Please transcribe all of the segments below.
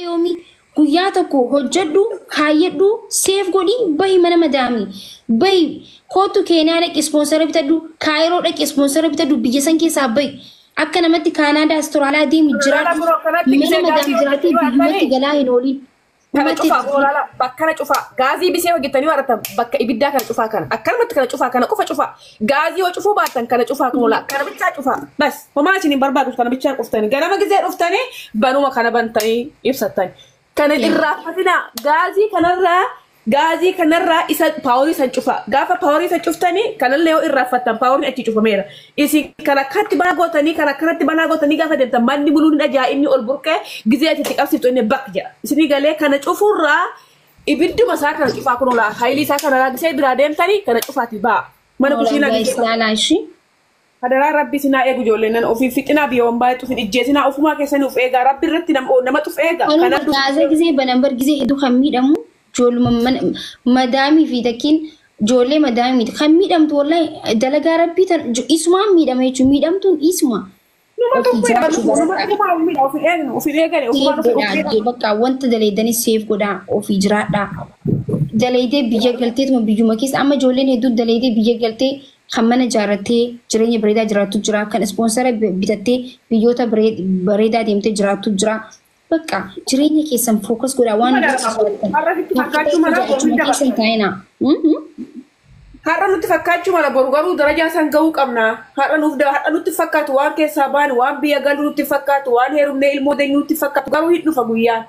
يومي قياتكو هجدو كايدو سيف قولي باي منا مدامي باي كوتو كينانك اسبونسر بتدو كايرو لك اسبونسر بتدو بيجسن كي سابي أكنا متى كندا استراليا دي مجرات منا مدام جراتي بيجمتي جلاهي نولي كنا شوفا ولا لا بكنا شوفا غازي بيسيو جتني ورتم بك إبدا كنا شوفا كنا أكنا متى كنا شوفا كنا كوفا شوفا غازي وشوفا باتن كنا شوفا كنا كنا بتشا شوفا بس وما شيني برباد كنا بتشا كفتاني كنا ما جزء كفتاني بنو ما كنا بنتاني يبسطاني كنا الرافعنا غازي كنا را إسا باوري سنشوفا غافا باوري سنشوفتاني كنا ليو الرافعتم باوري أتي شوفا ميرا إسي كنا كاتي بلاغوتاني كنا كاتي بلاغوتاني غافا دمتم ماني بلون أجا إني البركة جزء أتي أفسد إني بكجا إسني قالي كنا شوفورا إبدو مساكنا شوفا كنا لا خيلي ساكنا لا جسد برادم تاني كنا شوفا تبا ما نقولنا جسد هذا ربي سنا إيجو جولنا وفي فتنا بيوم بايت وفي الجسنا وفما كيسنا وفي إيجا ربي رتنا نما تف إيجا أنا بتعزق جزء بنمبر جزء إدو خميد أمو جول مدامي في تكين جولة مدامي خميد أم والله دلقا ربي تن اسمه ميد أم يجو ميد أم تون اسمه وفي إيجا بقى وانت دليدني سيف كدا وفي جرات دا دليده بيجا قلتي تم بيجو مكيس أما جولة ندو دليده بيجا قلتي خمنا جارتي جريني بريدا جراتو جرا كان سبونسر بيتتي بيوتا بريدا ديمتي جراتو جرا بقى جريني كيسم فوكس كورا وانا هارا نتفكاتشو مالا بورغارو درجة سنغو قمنا هارا نتفكات وان كيسابان وان بيغالو نتفكات وان هيرو نيل مودين نتفكات غارو هيت نفاقويا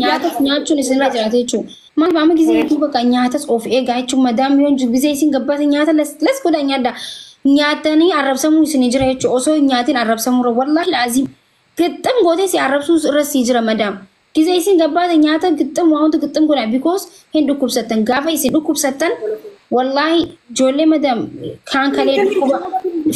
nyaatas nyaachuun isinirra jiraate jechuudha. Maal baama gisee itti bakka nyaatas of eegaa jechuun madaam yoon gisee isin gabbaate nyaata las godha nyaadda. Nyaatanii arrabsamuu isin jira jechuudha. Osoo nyaatiin arrabsamuu wallaahi laazim. Gixxam gootee si arrabsuu irra si jira madaam. Gisee isin gabbaate nyaata gixxam waanti gixxam godha because hin dhukkubsattan gaafa isin dhukkubsattan wallaahi ijoollee madaam kaan kalee dhukkuba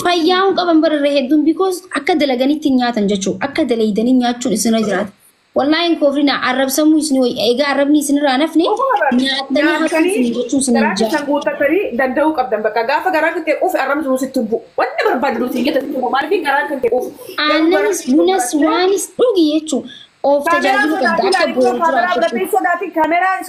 fayyaa'uun qaban bararra hedduun because akka dalaganitti nyaatan jechuudha. Akka dalaydanii nyaachuun isinirra jiraata. والله إن كوفرنا عرب سمو يسنو إيجا عربني سنرا نفني نياتني هاتني سنجو سنجا سنقول تكري دندو قبضن بقى قافة قرار كنت أوف أرمز روسي تبو وانا بربادلو تيجي تتبو ما في قرار كنت أوف أنا بونس وانس دوغي يتشو أوف تجاهلو كداك بورجرا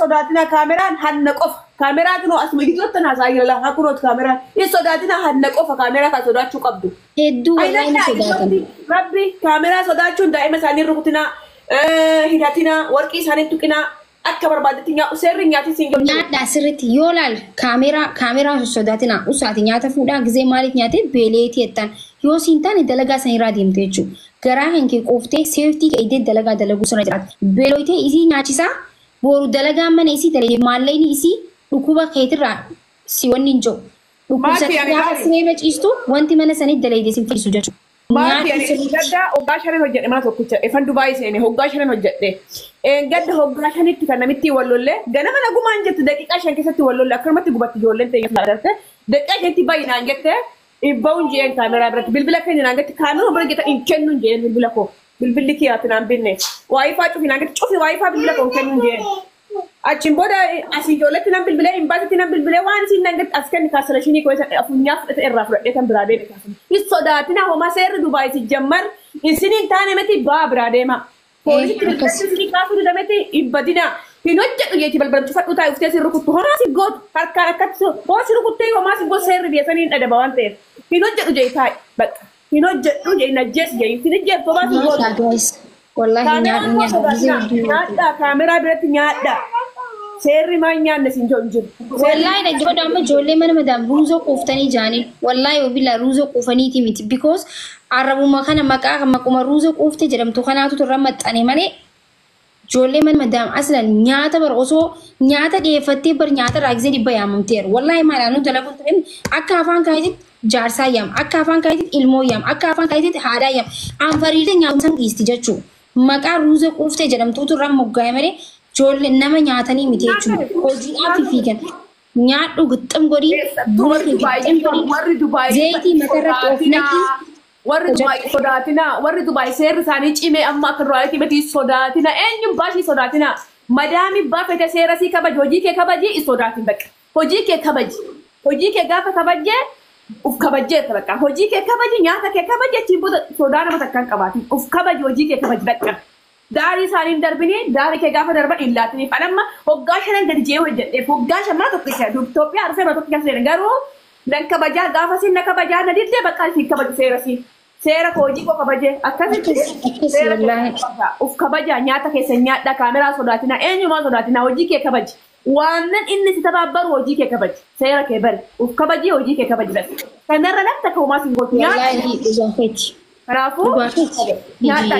صداتنا كاميرا هنك أوف كاميرا كنو أسمو يجيو تنازاير لا هكروت كاميرا صداتنا هنك أوف كاميرا كصداتشو قبضو هدو والله نصداتنا ربي كاميرا صداتشو دائما ساني ركوتنا هيداتنا وركي ساني تكنا أكبر بعدتنا وسر نياتي سينجو نيات داسرت يولال كاميرا صداتنا وساتي نياتا فودا غزي مالك نياتي بيليتي اتان يو سينتان دلغا سيرا ديمتيچو غراهن كي قوفتي سيفتي كيدي دلغا دلغو سنجرات بيلويتي ايسي نياچيسا بورو دلغا من ايسي تلي مالين ايسي ركوبا خيترا سيونينجو ركوبا سيا سيمچ ايستو وانتي من سني دليدي سيمتي سوجچو ما في يعني جدا وقاشرين هجد ما توقف إفن دبي سيني هقاشرين هجد جد هقاشرين تكنا متي والله جنا ما نقوم عن جد دقيقة عشان كذا تولله أكرم تقبل تجولين تيجي فلادرته دقيقة جت باين عن جت يبون جين كاميرا برت بالبلا كنا عن جت كاميرا برت جت إن كنون جين بالبلا كو بالبلا كي أتنا بينه واي فاي تشوفين عن جت تشوفي واي فاي بالبلا كو كنون جين أجيب بودا أسيجولة تنام بالبلا إن بعد تنام بالبلا وان سين عن جت أسكن كاسرشيني كويس أفنياف الرافع يتم برادة كاسر الصداتنا هما سير دبي تجمر إنسين تاني متي بابرادة ما polisi tidak kafu dah mati ibadina hinojja tu jadi balbal cepat utai ufti asir rukut tuh masih god harkat so masih rukut teh masih god ser biasa ni ada bawaan teh hinojja tu jadi tai but hinojja tu jadi najas jadi hinojja tu masih god guys wallahi nyada kamera berarti nyada seri mainnya nasi jonjol wallahi na jodo amma jolle mana madam ruzo koftani jani wallahi wabilla ruzo kofani timiti because arabu makana maka makuma ruzo kofte jedam to kana to ramat ani mane jolle man madam aslan nyaata bar oso nyaata deefate bar nyaata ragze di bayamum ter wallahi malanu dalagun tem akka afan kaydit jarsa yam akka afan kaydit ilmo yam akka afan kaydit hada yam am faride nyam sang isti jachu maka ruzo kofte jedam to ram mugay mare jolle nama nyaatani miti jechu hoji afi figan nyaadhu gittam gori warri dubai zeeti matarrat ofnaki warri dubai ser sani cime amma kan royalty mati sodatina enyu bashi sodatina madami ba fete sera si kabaj hoji ke kabaji isodatin bak hoji ke gafa kabaje uf kabaje tabaka hoji ke kabaji nyaata ke kabaje cibu sodana matakkan kabati uf kabaji hoji ke kabaji bak داري سالين دربني داري كجافة دربان إلا تني فأنا ما هوجاش أنا قد جيو هجت هوجاش ما تبكي دوب توبي عارفة ما تبكي سير قالوا لأن كبجا جافة سين كبجا نديت لي بقال في كبجا سيرسي سير كوجي كبجا أكثر سير وف كبجا نياتا كيسنيات دا كاميرا صداتنا أي ما صداتنا وجي كبجا وانا إني تتبابر وجي كبجا سير كبر وف كبجا وجي كبجا بس كنرا نكتك وما سنقول والله رافو نياتا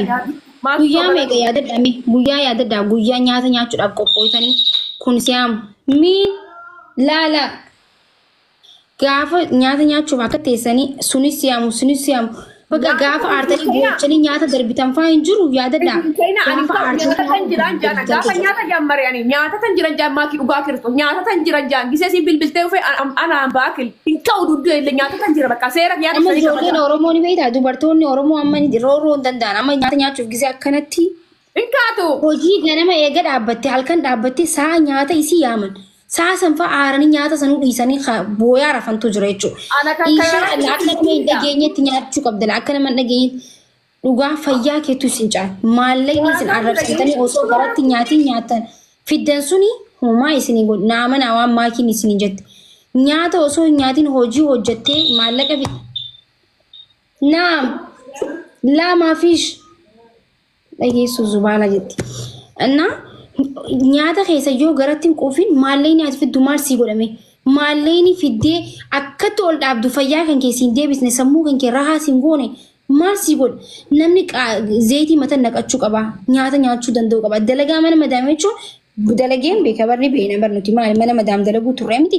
guyyaa meeqa yaadadhame guyyaa yaadadhaa guyyaa nyaata nyaachuudhaaf qophootanii kun siyaam miin laala gaafa nyaata nyaachuuf akka teessanii sunis siyaamu bakka gaafa aartanii boochanii nyaata darbitan faa hin jiru yaadadhaa gaafa nyaata jammari'anii nyaata tan jiran jammaa ki dhugaa kirtu nyaata tan jiran jaan gisee si bilbiltee dhufe anaan baakil hin ka'u dudduu illee nyaata tan jira bakka seera nyaata amma ijoolleen Oromoo ni beektaa dubartoonni Oromoo amma rooroo hin danda'an amma nyaata nyaachuuf gisee akkanatti hin kaatu hojii ganama eega dhaabbatte halkan dhaabbatte saa nyaata isii yaaman saa sanfa aaranii nyaata sanuu dhiisanii booyaa rafantu jira jechuudha. Akka nama hin dhageenyetti nyaachuu qabdala akka nama hin dhageenyetti dhugaa fayyaa keetu isin caala maallaqni isin arrabsitanii osoo garatti nyaatiin nyaatan fiddan suni homaa isinii godhu naama naawaan maakiin isinii jette nyaata osoo nyaatiin hojii hojjettee maallaqa naam laamaafish dhageessu zubaala jetti annaa nyaata keessa yoo garatti hin quufin maalleen nyaata fiddu maal sii godhame maalleen fiddee akkatti ol dhaabdu fayyaa kan keessiin deebisne sammuu kan kee rahaa siin goone maal sii godha namni zeetii mata naqachuu qaba nyaata nyaachuu danda'u qaba dalagaa mana madaam jechuun dalageen beeka barri beena barnuti maali mana madaam dalaguu turre miti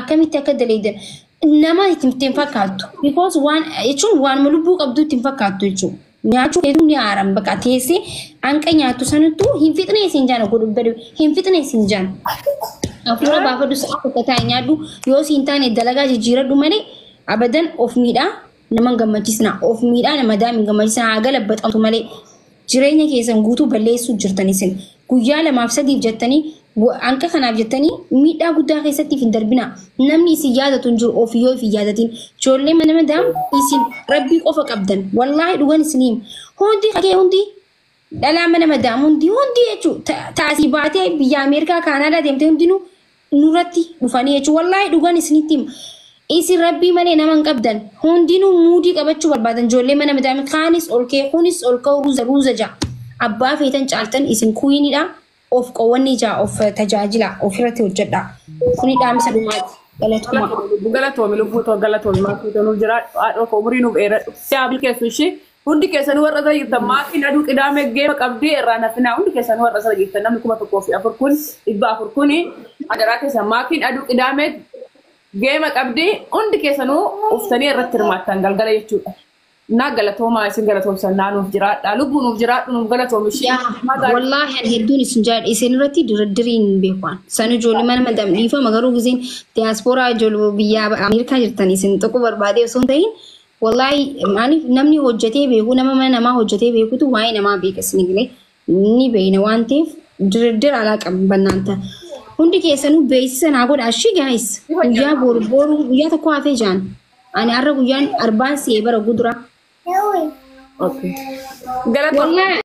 akkamitti akka daleedan nama ittiin fakkaattu because waan jechuun waan lubbuu qabdu ittiin fakkaattu jechuudha. Nyaachuu keetu ni aaram bakka teessee hanqa nyaatu sanattuu hin fixne isin jaana godhu badu hin fixne isin jaana. Afuura baafadhu sa'a tokko taa'e nyaadhu yoo siin taane dalagaa jijjiiradhu malee abadan of miidhaa nama gammachiisna of miidhaa nama daa'imni gammachiisna haa galabbatamtu malee jireenya keessan guutuu balleessuu jirtan isin guyyaa 2-3 jettanii hanqa kanaaf jettanii miidhaa guddaa keessatti hin darbina namni isin yaadatu hin jiru of yoo hin yaadatin ijoollee mana madaam isin rabbii qofa qabdan wallaahi dhugan isiniim hundi hagee hundi dhalaa mana madaam hundi jechuu taasii baatee biyya Ameerikaa Kaanaadaa deemtee hundinuu nurratti dhufanii jechuu wallaahi dhugan isinitti isin rabbii malee nama hin qabdan hundinuu muudii qabachuu barbaadan ijoollee mana madaam kaanis ol kee kunis ol ka'u ruuza ja'a abbaa feetan caaltan isin kuuyinidha. Of qawwanni jaa of tajaajila ofirratti hojjedha. Kuni dhaamsa dhumaati. Galatoomi lubbuu galatoomi maatii nuuf jira haadha koo umurii nuuf dheeradhu. Siyaabni keessu ishee hundi keessan warra irra jirtan maatiin aduu qidaamee geema qabdii irraa nafinaa hundi keessan warra irra jirtan namni 1,400 kun 400 kuni adaraa keessan maatiin aduu qidaamee geema qabdii hundi keessanuu uftanii irratti hirmaattan galgala jechuudha. Na galatoomaa isin galatoomsan nuuf jiraadha lubbuu nuuf jiraadhu nuuf galatoomishi wallahi hedduun isin jaadha isin irratti dirdiriin beekan san ijoollee mana madam dhiifama garuu giseen diaasporaa ijoollee biyya Ameerikaa jirtan isin tokko barbaadee osoo hin ta'in wallahi maaliif namni hojjetee beeku nama mana namaa hojjetee beekutu waa'ee namaa beeka isin gilee ni beeyna waan ta'eef dirdir alaa qabu bannaanta hundi keessanuu beeksisan haa godha ashii gaayis guyyaa boru guyyaa tokko hafee jaan ani har'a guyyaan arbaan si'ee bara gudura. Okay. Wallahi